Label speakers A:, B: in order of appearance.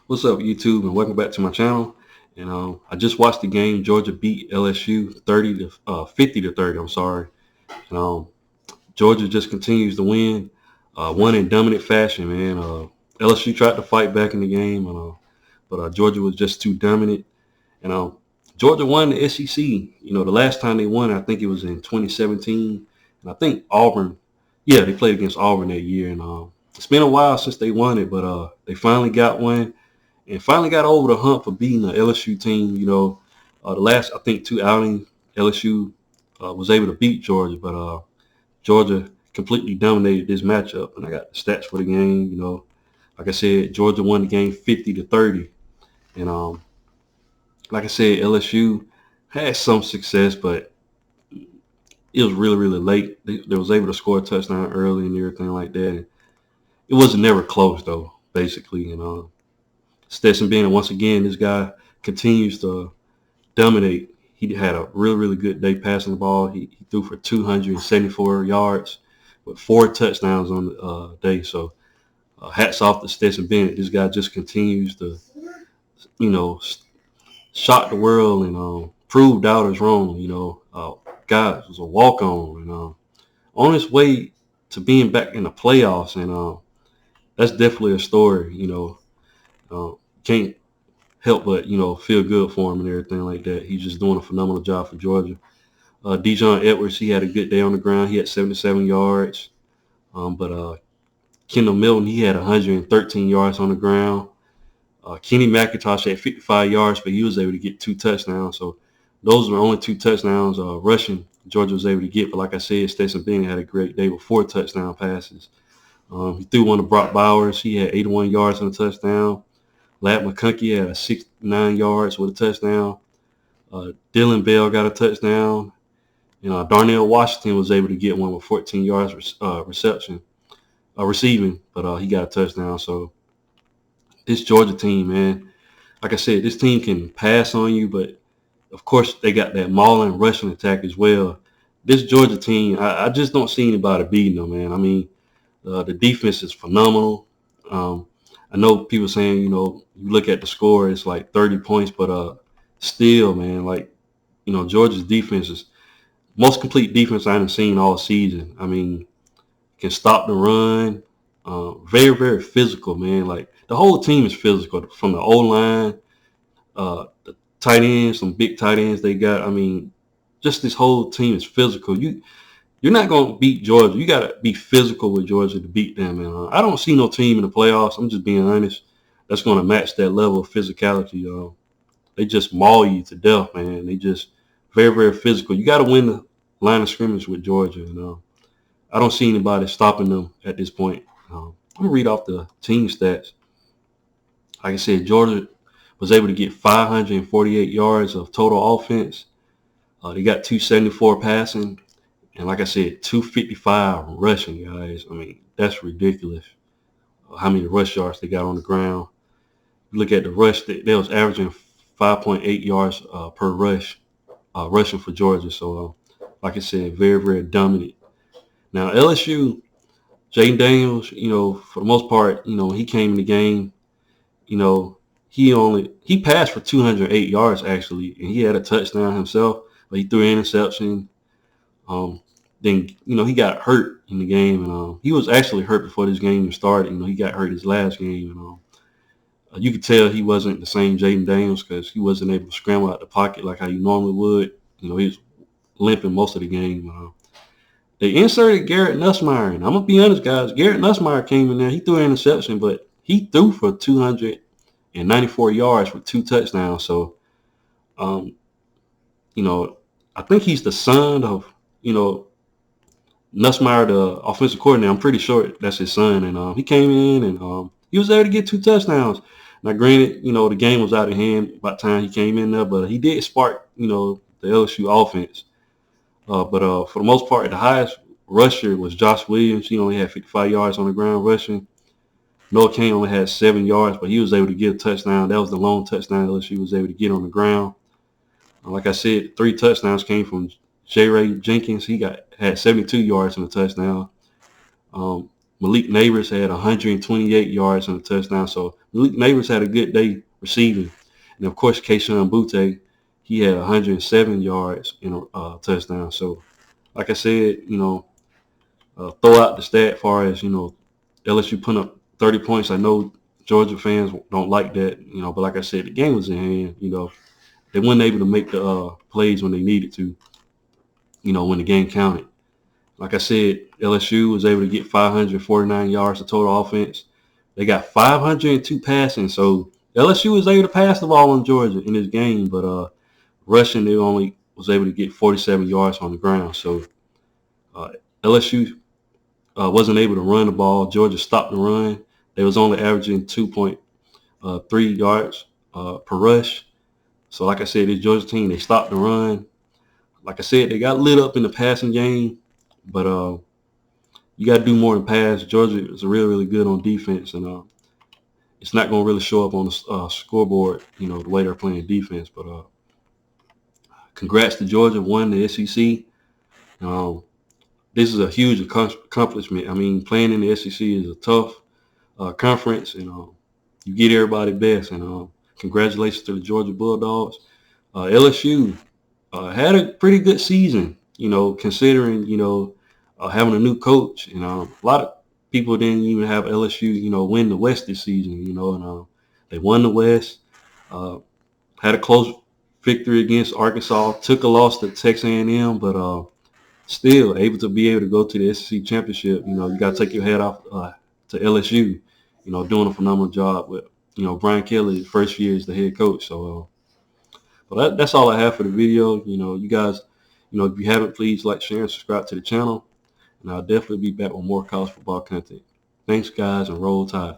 A: What's up, YouTube, and welcome back to my channel. And I just watched the game. Georgia beat LSU 50 to 30. I'm sorry. And Georgia just continues to win, won in dominant fashion, man. LSU tried to fight back in the game, but Georgia was just too dominant. And Georgia won the SEC. The last time they won, I think it was in 2017, and I think Auburn. Yeah, they played against Auburn that year, and it's been a while since they won it, but they finally got one and finally got over the hump for beating the LSU team. The last, I think, two outings, LSU was able to beat Georgia, but Georgia completely dominated this matchup. And I got the stats for the game. Like I said, Georgia won the game 50 to 30. And like I said, LSU had some success, but it was really, really late. They was able to score a touchdown early and everything like that. It wasn't never close, though, basically. And Stetson Bennett, once again, this guy continues to dominate. He had a really, really good day passing the ball. He threw for 274 yards with 4 touchdowns on the day. So hats off to Stetson Bennett. This guy just continues to, shock the world and prove doubters wrong. Guy was a walk-on and on his way to being back in the playoffs. And that's definitely a story, can't help but, feel good for him and everything like that. He's just doing a phenomenal job for Georgia. Dijon Edwards, he had a good day on the ground. He had 77 yards. But Kendall Milton, he had 113 yards on the ground. Kenny McIntosh had 55 yards, but he was able to get 2 touchdowns. So those were only 2 touchdowns rushing Georgia was able to get. But like I said, Stetson Bennett had a great day with 4 touchdown passes. He threw one to Brock Bowers. He had 81 yards on a touchdown. Ladd McConkey had 69 yards with a touchdown. Dylan Bell got a touchdown. Darnell Washington was able to get one with 14 yards receiving, but he got a touchdown. So this Georgia team, man, like I said, this team can pass on you, but of course they got that mauling rushing attack as well. This Georgia team, I just don't see anybody beating them, man. I mean, the defense is phenomenal. I know people saying, you look at the score, it's like 30 points, but still, man, like, Georgia's defense is most complete defense I haven't seen all season. I mean, can stop the run. Very, very physical, man. Like, the whole team is physical from the O-line, the tight ends, some big tight ends they got. I mean, just this whole team is physical. You're not going to beat Georgia. You got to be physical with Georgia to beat them. And I don't see no team in the playoffs, I'm just being honest, that's going to match that level of physicality. They just maul you to death, man. They just very, very physical. You got to win the line of scrimmage with Georgia. I don't see anybody stopping them at this point. Let me read off the team stats. Like I said, Georgia was able to get 548 yards of total offense. They got 274 passing. And like I said, 255 rushing, guys. I mean, that's ridiculous. How many rush yards they got on the ground. You look at the rush, they was averaging 5.8 yards per rush, rushing for Georgia. So, like I said, very, very dominant. Now, LSU, Jaden Daniels, for the most part, he came in the game, he passed for 208 yards, actually, and he had a touchdown himself, but he threw an interception. Then, he got hurt in the game, and he was actually hurt before this game started. He got hurt his last game, and you could tell he wasn't the same Jaden Daniels because he wasn't able to scramble out the pocket like how you normally would. He was limping most of the game. They inserted Garrett Nussmeier, and I'm going to be honest, guys. Garrett Nussmeier came in there. He threw an interception, but he threw for 294 yards with 2 touchdowns. So, I think he's the son of, Nussmeier, the offensive coordinator. I'm pretty sure that's his son. And he came in and he was able to get 2 touchdowns. Now, granted, the game was out of hand by the time he came in there, but he did spark, the LSU offense. But for the most part, the highest rusher was Josh Williams. He only had 55 yards on the ground rushing. Noah Kane only had 7 yards, but he was able to get a touchdown. That was the lone touchdown LSU was able to get on the ground. Like I said, 3 touchdowns came from J. Ray Jenkins. He had 72 yards in a touchdown. Malik Neighbors had 128 yards and a touchdown. So Malik Neighbors had a good day receiving. And of course, Kayshon Boutte, he had 107 yards and a touchdown. So like I said, throw out the stat as far as, LSU putting up 30 points. I know Georgia fans don't like that, but like I said, the game was in hand. They weren't able to make the plays when they needed to, when the game counted. Like I said, LSU was able to get 549 yards of total offense. They got 502 passing. So LSU was able to pass the ball on Georgia in this game, but rushing, they only was able to get 47 yards on the ground. So LSU wasn't able to run the ball. Georgia stopped the run. They was only averaging 2.3 yards per rush. So like I said, this Georgia team, they stopped the run. Like I said, they got lit up in the passing game, but you got to do more than pass. Georgia is really, really good on defense, and it's not going to really show up on the scoreboard, the way they're playing defense. But congrats to Georgia, won the SEC. This is a huge accomplishment. I mean, playing in the SEC is a tough conference, and you get everybody best. And congratulations to the Georgia Bulldogs. LSU had a pretty good season, considering, having a new coach. A lot of people didn't even have LSU, win the West this season, and they won the West, had a close victory against Arkansas, took a loss to Texas A&M, but still able to go to the SEC Championship. You got to take your hat off to LSU, doing a phenomenal job with, Brian Kelly, first year as the head coach. So, but that's all I have for the video. You guys, if you haven't, please like, share, and subscribe to the channel. And I'll definitely be back with more college football content. Thanks, guys, and roll tide.